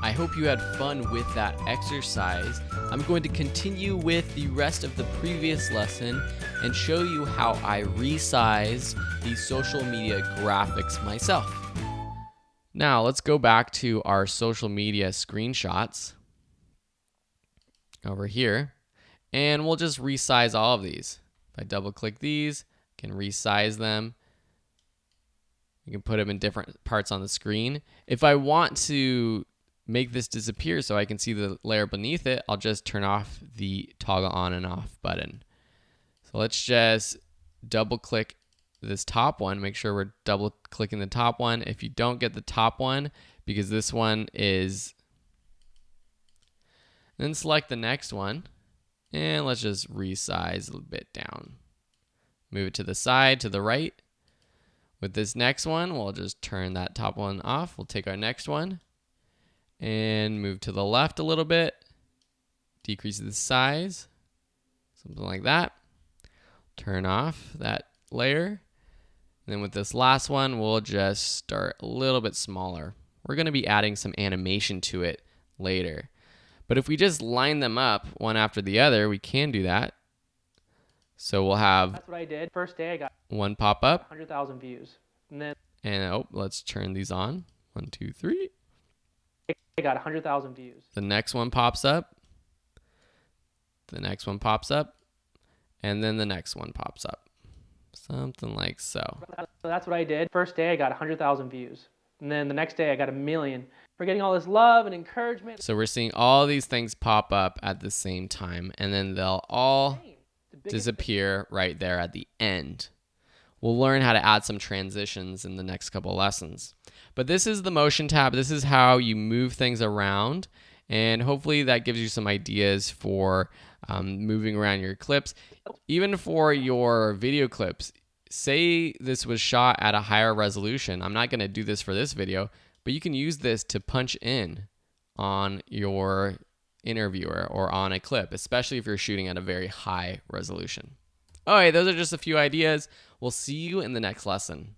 I hope you had fun with that exercise. I'm going to continue with the rest of the previous lesson and show you how I resize these social media graphics myself. Now let's go back to our social media screenshots over here, and we'll just resize all of these. If I double click these, I can resize them. You can put them in different parts on the screen. If I want to make this disappear so I can see the layer beneath it, I'll just turn off the toggle on and off button. So let's just double click this top one. Make sure we're double clicking the top one. If you don't get the top one, because this one is, then select the next one and let's just resize a little bit down. Move it to the side, to the right. With this next one, we'll just turn that top one off. We'll take our next one and move to the left a little bit, decrease the size, something like that. Turn off that layer. And then with this last one, we'll just start a little bit smaller. We're going to be adding some animation to it later. But if we just line them up one after the other, we can do that. So we'll have, that's what I did. First day I got one pop up. 100,000 views. And Let's turn these on. 1, 2, 3. I got 100,000 views. The next one pops up. The next one pops up. And then the next one pops up. Something like so. So that's what I did. First day I got 100,000 views. And then the next day I got 1 million. We're getting all this love and encouragement. So we're seeing all these things pop up at the same time, and then they'll all disappear right there at the end. We'll learn how to add some transitions in the next couple lessons. But this is the motion tab. This is how you move things around, and hopefully that gives you some ideas for moving around your clips. Even for your video clips, say this was shot at a higher resolution. I'm not going to do this for this video, but you can use this to punch in on your interviewer or on a clip, especially if you're shooting at a very high resolution. All right, those are just a few ideas. We'll see you in the next lesson.